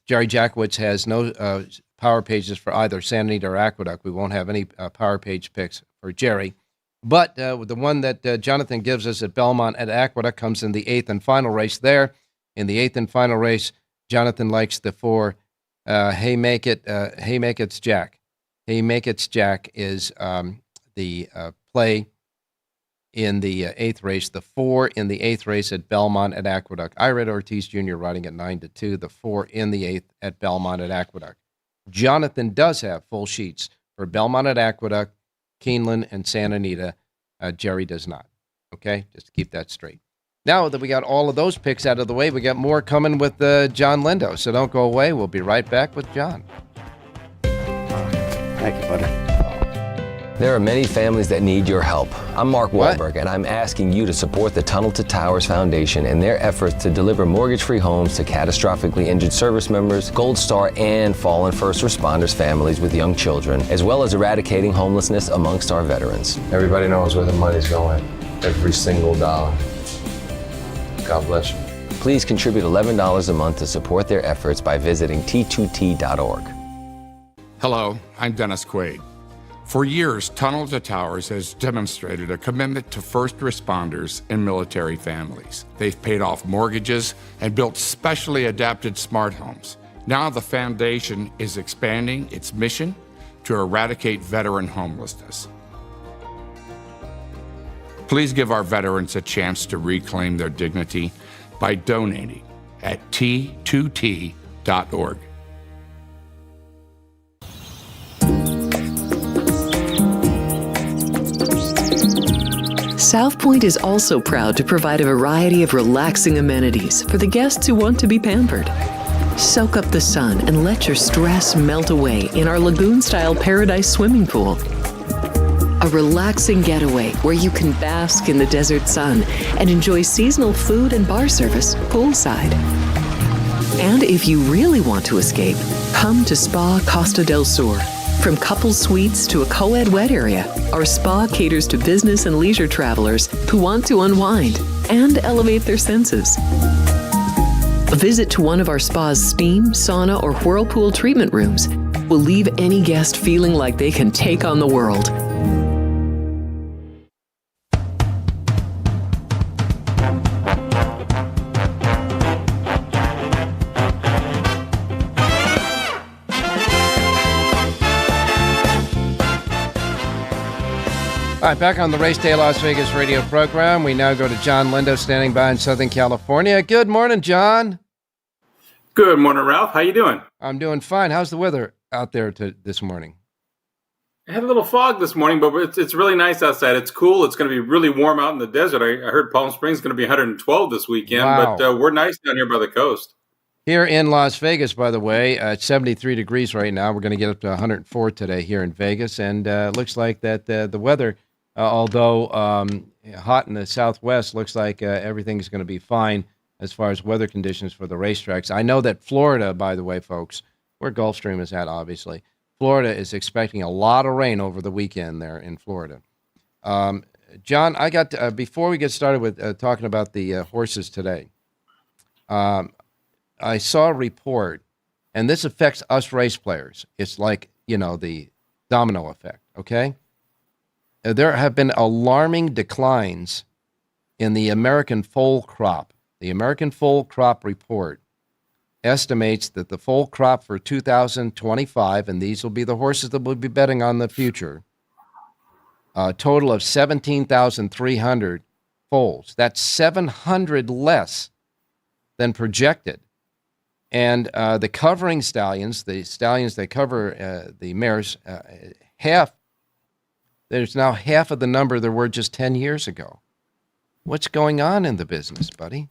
F: Jerry Jackowitz has no power pages for either Santa Anita or Aqueduct, we won't have any power page picks for Jerry. But the one that Jonathan gives us at Belmont at Aqueduct comes in the 8th and final race there. In the 8th and final race, Jonathan likes the 4, Hey Make It's Jack. Hey Make It's Jack is the play in the 8th race, the 4 in the 8th race at Belmont at Aqueduct. Ira Ortiz Jr. riding at 9-2, the 4 in the 8th at Belmont at Aqueduct. Jonathan does have full sheets for Belmont at Aqueduct, Keeneland, and Santa Anita. Jerry does not. Okay, just to keep that straight. Now that we got all of those picks out of the way, we got more coming with John Lindo. So don't go away. We'll be right back with John.
H: Thank you, buddy.
I: There are many families that need your help. I'm Mark Wahlberg, and I'm asking you to support the Tunnel to Towers Foundation in their efforts to deliver mortgage-free homes to catastrophically injured service members, Gold Star, and fallen first responders families with young children, as well as eradicating homelessness amongst our veterans. Everybody knows where the money's going. Every single dollar. God bless you. Please contribute $11 a month to support their efforts by visiting t2t.org.
J: Hello, I'm Dennis Quaid. For years, Tunnel to Towers has demonstrated a commitment to first responders and military families. They've paid off mortgages and built specially adapted smart homes. Now the foundation is expanding its mission to eradicate veteran homelessness. Please give our veterans a chance to reclaim their dignity by donating at t2t.org.
A: South Point is also proud to provide a variety of relaxing amenities for the guests who want to be pampered. Soak up the sun and let your stress melt away in our lagoon-style Paradise swimming pool. A relaxing getaway where you can bask in the desert sun and enjoy seasonal food and bar service poolside. And if you really want to escape, come to Spa Costa del Sur. From couple suites to a co-ed wet area, our spa caters to business and leisure travelers who want to unwind and elevate their senses. A visit to one of our spa's steam, sauna, or whirlpool treatment rooms will leave any guest feeling like they can take on the world.
F: All right, back on the Race Day Las Vegas radio program. We now go to John Lindo, standing by in Southern California. Good morning, John.
K: Good morning, Ralph. How you doing?
F: I'm doing fine. How's the weather out there this morning?
K: I had a little fog this morning, but it's really nice outside. It's cool. It's going to be really warm out in the desert. I heard Palm Springs is going to be 112 this weekend,
F: wow.
K: But we're nice down here by the coast.
F: Here in Las Vegas, by the way, it's 73 degrees right now. We're going to get up to 104 today here in Vegas, and it looks like that the weather, although hot in the southwest, looks like everything's going to be fine as far as weather conditions for the racetracks. I know that Florida, by the way, folks, where Gulfstream is at, obviously, Florida is expecting a lot of rain over the weekend there in Florida. John, I got before we get started with talking about the horses today, I saw a report, and this affects us race players. It's like, the domino effect, okay? There have been alarming declines in the American foal crop. The American foal crop report estimates that the foal crop for 2025, and these will be the horses that we'll be betting on in the future, a total of 17,300 foals. That's 700 less than projected. And the covering stallions, the stallions that cover the mares, there's now half of the number there were just 10 years ago. What's going on in the business, buddy?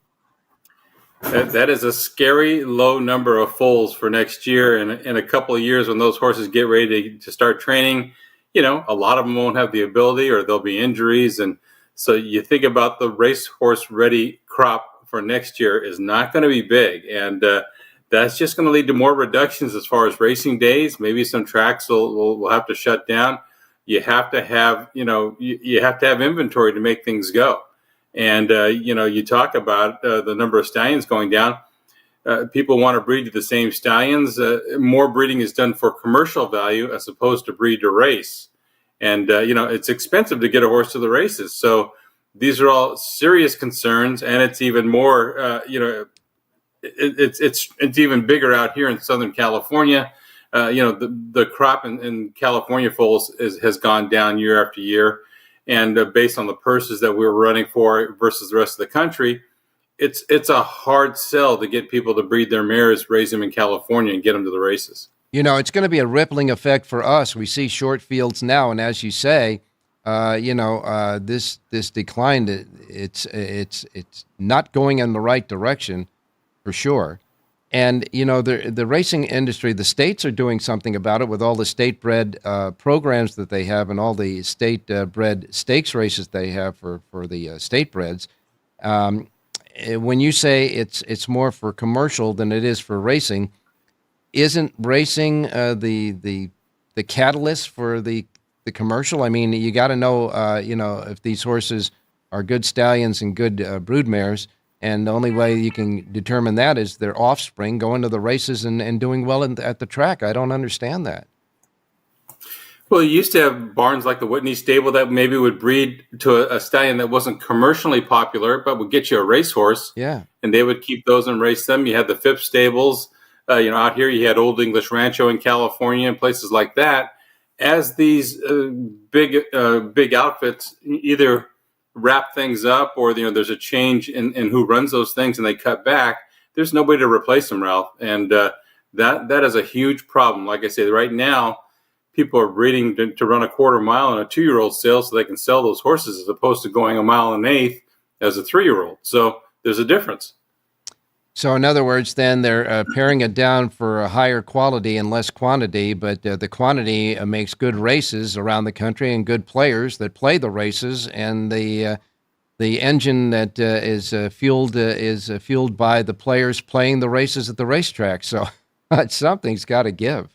K: That is a scary low number of foals for next year. And in a couple of years, when those horses get ready to start training, a lot of them won't have the ability, or there'll be injuries. And so you think about the racehorse ready crop for next year is not going to be big. And that's just going to lead to more reductions as far as racing days. Maybe some tracks will have to shut down. You have to have, you have to have inventory to make things go. And, you talk about the number of stallions going down. People want to breed to the same stallions. More breeding is done for commercial value as opposed to breed to race. And, it's expensive to get a horse to the races. So these are all serious concerns. And it's even more, it's even bigger out here in Southern California. The crop in California foals has gone down year after year. And based on the purses that we were running for versus the rest of the country, it's a hard sell to get people to breed their mares, raise them in California, and get them to the races.
F: It's going to be a rippling effect for us. We see short fields now, and as you say, this decline, it's not going in the right direction for sure. And, the racing industry, the states are doing something about it with all the state-bred programs that they have and all the state-bred stakes races they have for the state-breds. When you say it's more for commercial than it is for racing, isn't racing the catalyst for the commercial? I mean, you got to know, if these horses are good stallions and good brood mares. And the only way you can determine that is their offspring going to the races and doing well at the track. I don't understand that.
K: Well, you used to have barns like the Whitney stable that maybe would breed to a stallion that wasn't commercially popular, but would get you a racehorse.
F: Yeah. And
K: they would keep those and race them. You had the Phipps stables. Out here you had Old English Rancho in California and places like that. As these big outfits either wrap things up, or there's a change in who runs those things and they cut back, there's nobody to replace them, Ralph. And that is a huge problem. Like I say, right now people are breeding to run a quarter mile in a 2-year-old sale so they can sell those horses, as opposed to going a mile and an eighth as a 3-year-old. So there's a difference.
F: So in other words, then they're paring it down for a higher quality and less quantity, but the quantity makes good races around the country and good players that play the races, and the engine that is fueled by the players playing the races at the racetrack. So something's got to give.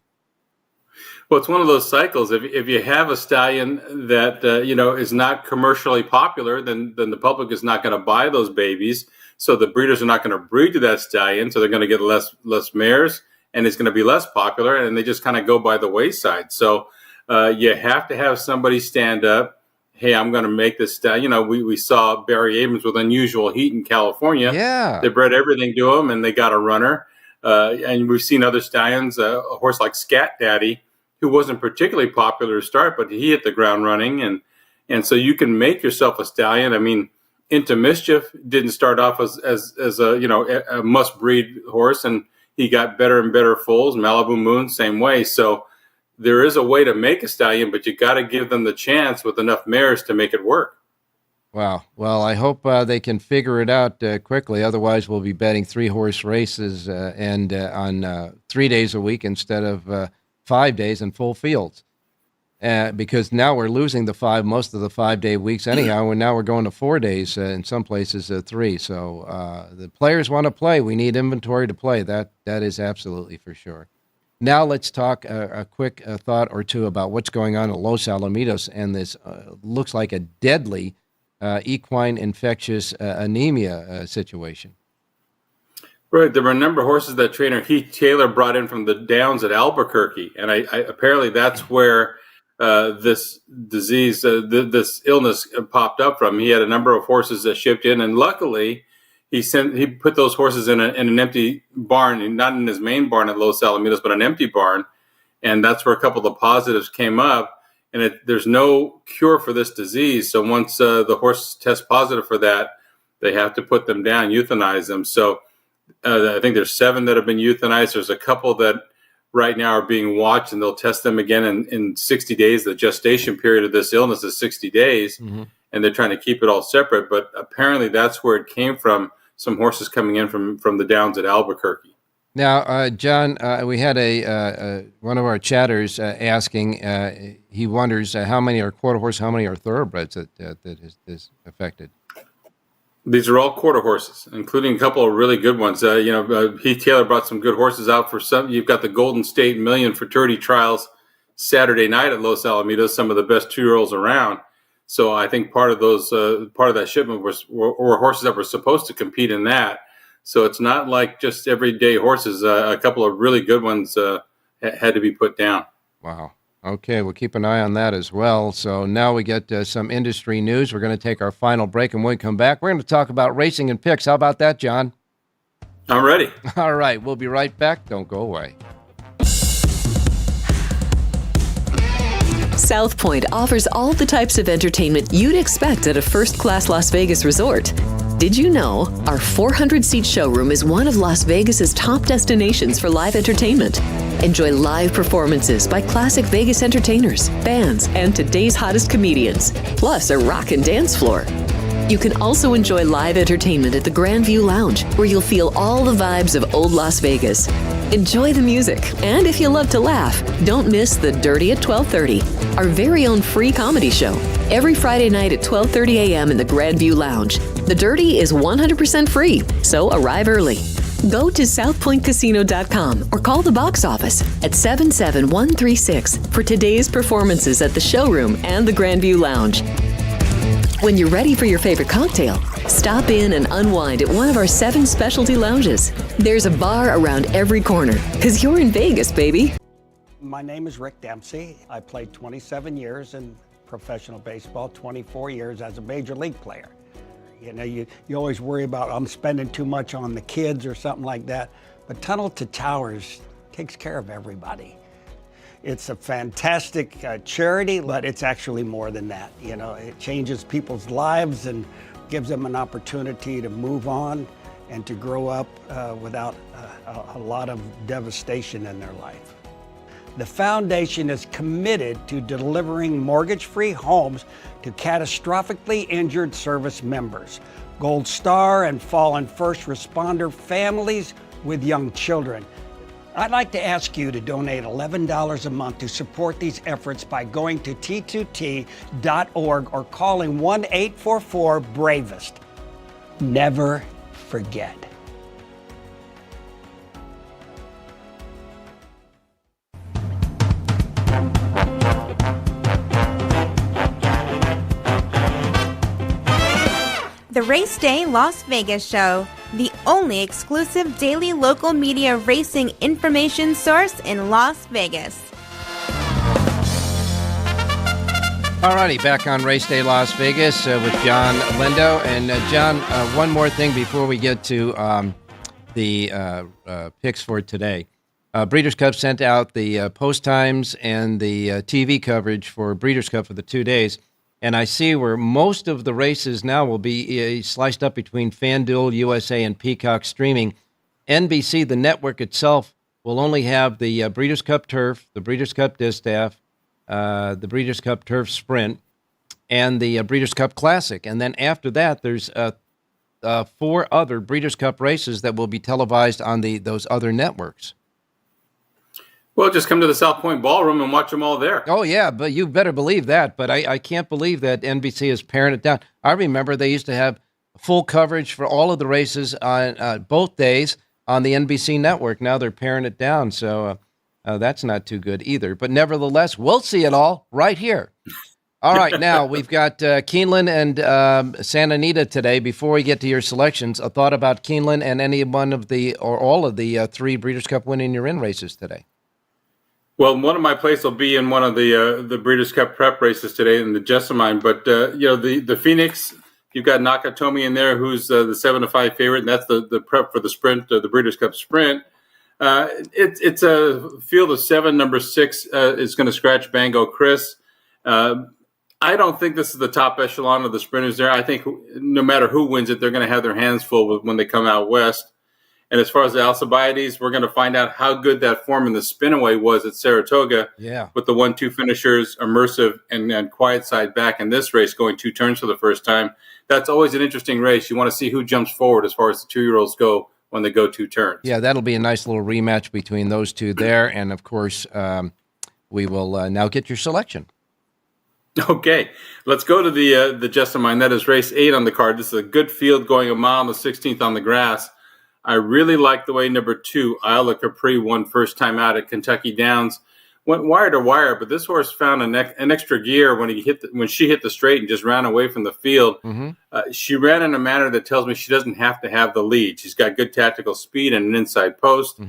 K: Well, it's one of those cycles. If you have a stallion that is not commercially popular, then the public is not going to buy those babies. So the breeders are not going to breed to that stallion, so they're going to get less mares, and it's going to be less popular, and they just kind of go by the wayside. So you have to have somebody stand up. Hey, I'm going to make this stallion. We saw Barry Abrams with Unusual Heat in California.
F: Yeah,
K: they bred everything to him, and they got a runner. And we've seen other stallions, a horse like Scat Daddy, who wasn't particularly popular to start, but he hit the ground running, and so you can make yourself a stallion. I mean, Into Mischief didn't start off as a must breed horse, and he got better and better foals. Malibu Moon, same way. So there is a way to make a stallion, but you got to give them the chance with enough mares to make it work.
F: Wow. Well, I hope they can figure it out quickly. Otherwise, we'll be betting 3-horse races and on 3 days a week instead of 5 days in full fields. Because now we're losing most of the 5-day weeks anyhow, and now we're going to 4 days, in some places 3. So the players want to play. We need inventory to play. That is absolutely for sure. Now let's talk a quick thought or two about what's going on at Los Alamitos and this looks like a deadly equine infectious anemia situation.
K: Right. There were a number of horses that trainer Heath Taylor brought in from the downs at Albuquerque. And I apparently that's where this disease, this illness popped up from. He had a number of horses that shipped in. And luckily, he put those horses in an empty barn, not in his main barn at Los Alamitos, but an empty barn. And that's where a couple of the positives came up. And there's no cure for this disease. So once the horse tests positive for that, they have to put them down, euthanize them. So I think there's 7 that have been euthanized. There's a couple that right now are being watched, and they'll test them again in 60 days. The gestation period of this illness is 60 days, and they're trying to keep it all separate. But apparently that's where it came from, some horses coming in from the downs at Albuquerque.
F: Now, John, we had one of our chatters asking, he wonders how many are quarter horse, how many are thoroughbreds that is affected?
K: These are all quarter horses, including a couple of really good ones. Heath Taylor brought some good horses out for some. You've got the Golden State Million Fraternity Trials Saturday night at Los Alamitos, some of the best 2-year-olds around. So I think part of that shipment were horses that were supposed to compete in that. So it's not like just everyday horses. A couple of really good ones had to be put down.
F: Wow. Okay, we'll keep an eye on that as well. So now we get some industry news. We're going to take our final break, and when we come back, we're going to talk about racing and picks. How about that, John?
K: I'm ready.
F: All right, we'll be right back. Don't go away.
A: South Point offers all the types of entertainment you'd expect at a first-class Las Vegas resort. Did you know our 400-seat showroom is one of Las Vegas's top destinations for live entertainment? Enjoy live performances by classic Vegas entertainers, bands, and today's hottest comedians, plus a rock and dance floor. You can also enjoy live entertainment at the Grand View Lounge, where you'll feel all the vibes of old Las Vegas. Enjoy the music, and if you love to laugh, don't miss The Dirty at 12:30, our very own free comedy show, every Friday night at 12:30 a.m. in the Grand View Lounge. The Dirty is 100% free, so arrive early. Go to southpointcasino.com or call the box office at 77136 for today's performances at the showroom and the Grand View Lounge. When you're ready for your favorite cocktail, stop in and unwind at one of our 7 specialty lounges. There's a bar around every corner, because you're in Vegas, baby.
H: My name is Rick Dempsey. I played 27 years in professional baseball, 24 years as a major league player. You know, you always worry about, I'm spending too much on the kids or something like that. But Tunnel to Towers takes care of everybody. It's a fantastic charity, but it's actually more than that. You know, it changes people's lives and gives them an opportunity to move on and to grow up without a lot of devastation in their life. The foundation is committed to delivering mortgage-free homes to catastrophically injured service members, Gold Star and fallen first responder families with young children. I'd like to ask you to donate $11 a month to support these efforts by going to T2T.org or calling 1-844-BRAVEST. Never forget.
L: The Race Day Las Vegas Show, the only exclusive daily local media racing information source in Las Vegas.
F: Alrighty, back on Race Day Las Vegas with John Lindo. And John, one more thing before we get to the picks for today. Breeders' Cup sent out the post times and the TV coverage for Breeders' Cup for the 2 days. And I see where most of the races now will be sliced up between FanDuel, USA, and Peacock streaming. NBC, the network itself, will only have the Breeders' Cup Turf, the Breeders' Cup Distaff, the Breeders' Cup Turf Sprint, and the Breeders' Cup Classic. And then after that, there's 4 other Breeders' Cup races that will be televised on those other networks.
K: Well, just come to the South Point Ballroom and watch them all there.
F: Oh, yeah, but you better believe that. But I can't believe that NBC is paring it down. I remember they used to have full coverage for all of the races on both days on the NBC network. Now they're paring it down. So That's not too good either. But nevertheless, we'll see it all right here. All right, now we've got Keeneland and Santa Anita today. Before we get to your selections, a thought about Keeneland and any one of the or all of the three Breeders' Cup Win in Your In races today.
K: Well, one of my plays will be in one of the Breeders' Cup prep races today in the Jessamine. But the Phoenix, you've got Nakatomi in there, who's the 7-5 favorite, and that's the prep for the sprint, the Breeders' Cup Sprint. It's a field of 7. Number 6 is going to scratch Bango Chris. I don't think this is the top echelon of the sprinters there. I think no matter who wins it, they're going to have their hands full when they come out west. And as far as the Alcibiades, we're going to find out how good that form in the spinaway was at Saratoga with the 1-2 finishers, Immersive and Quiet Side back in this race, going 2 turns for the first time. That's always an interesting race. You want to see who jumps forward as far as the 2-year-olds go when they go 2 turns.
F: Yeah, that'll be a nice little rematch between those two there. And, of course, we will now get your selection.
K: Okay, let's go to the Jessamine. That is race 8 on the card. This is a good field going a mile and the 16th on the grass. I really like the way number 2, Isle of Capri, won first time out at Kentucky Downs. Went wire to wire, but this horse found an extra gear when she hit the straight and just ran away from the field. She ran in a manner that tells me she doesn't have to have the lead. She's got good tactical speed and an inside post,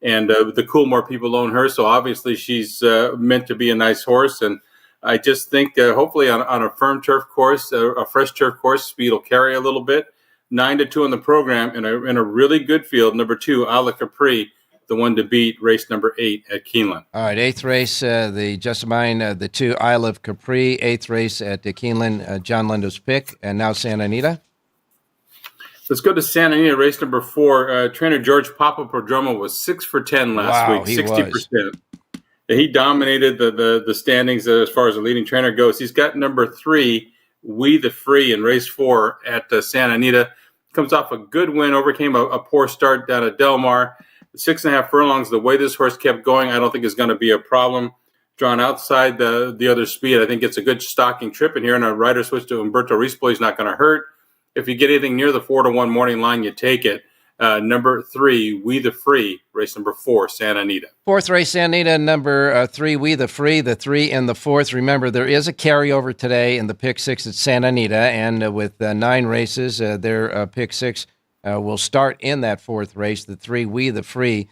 K: and the Coolmore people own her, so obviously she's meant to be a nice horse. And I just think hopefully on a firm turf course, a fresh turf course, speed will carry a little bit. 9-2 in the program in a really good field. Number 2, Isle of Capri, the one to beat, race number 8 at Keeneland.
F: All right, 8th race, the Jessamine, the 2, Isle of Capri. 8th race at the Keeneland, John Lindo's pick. And now Santa Anita.
K: Let's go to Santa Anita, race number 4. Trainer George Papaprodromou was 6 for 10 last week, 60%. He dominated the standings as far as the leading trainer goes. He's got number 3, We the Free, in race 4 at Santa Anita. Comes off a good win, overcame a poor start down at Del Mar. 6.5 furlongs, the way this horse kept going, I don't think is going to be a problem. Drawn outside the other speed, I think it's a good stocking trip in here, and a rider switch to Umberto Rispoli is not going to hurt. If you get anything near the 4-1 morning line, you take it. Number 3, We the Free, race number 4, Santa Anita.
F: 4th race, Santa Anita, number 3, We the Free, the 3 and the 4th. Remember, there is a carryover today in the pick 6 at Santa Anita, and with 9 races, their pick 6 will start in that 4th race. The 3, We the Free,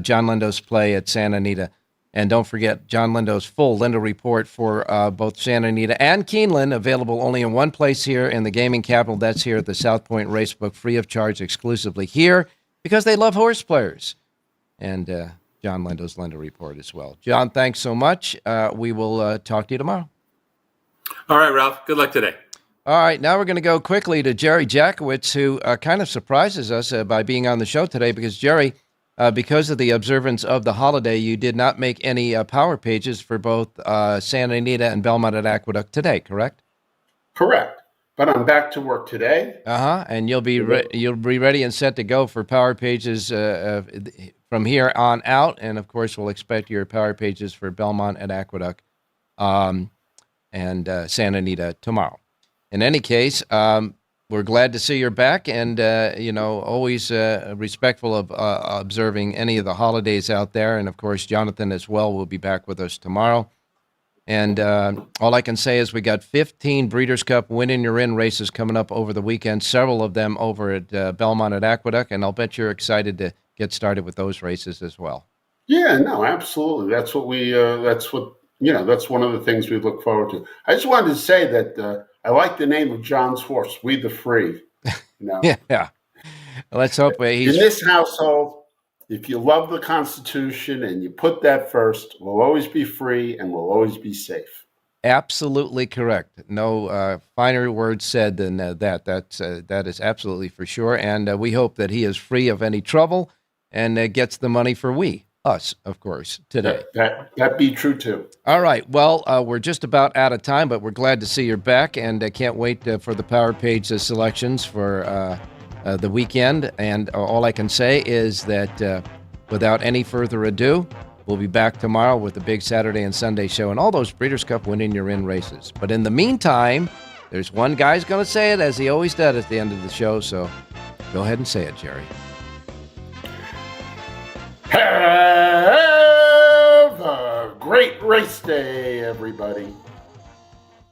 F: John Lindo's play at Santa Anita. And don't forget, John Lindo's full Lindo report for both Santa Anita and Keeneland, available only in one place here in the gaming capital. That's here at the South Point Racebook, free of charge, exclusively here, because they love horse players. And John Lindo's Lindo report as well. John, thanks so much. We will talk to you tomorrow.
K: All right, Ralph. Good luck today.
F: All right, now we're going to go quickly to Jerry Jackowitz, who kind of surprises us by being on the show today, because, Jerry, because of the observance of the holiday, you did not make any power pages for both Santa Anita and Belmont at Aqueduct today, correct?
M: Correct. But I'm back to work today.
F: And you'll be ready and set to go for power pages from here on out. And, of course, we'll expect your power pages for Belmont at Aqueduct and Santa Anita tomorrow. In any case, we're glad to see you're back, and, always respectful of observing any of the holidays out there. And, of course, Jonathan as well will be back with us tomorrow. And all I can say is we got 15 Breeders' Cup Win in Your In races coming up over the weekend, several of them over at Belmont at Aqueduct, and I'll bet you're excited to get started with those races as well.
M: Yeah, no, absolutely. That's what that's one of the things we look forward to. I just wanted to say that I like the name of John's horse, We the Free.
F: Yeah. Let's hope he's...
M: In this household, if you love the Constitution and you put that first, we'll always be free and we'll always be safe.
F: Absolutely correct. No finer words said than that. That is absolutely for sure. And we hope that he is free of any trouble and gets the money for us, of course, today.
M: That be true, too.
F: All right. Well, we're just about out of time, but we're glad to see you're back, and I can't wait for the Power Page selections for the weekend. And all I can say is that without any further ado, we'll be back tomorrow with the big Saturday and Sunday show and all those Breeders' Cup Win in Your In races. But in the meantime, there's one guy's going to say it, as he always does at the end of the show, so go ahead and say it, Jerry.
M: Hey! great race day, everybody.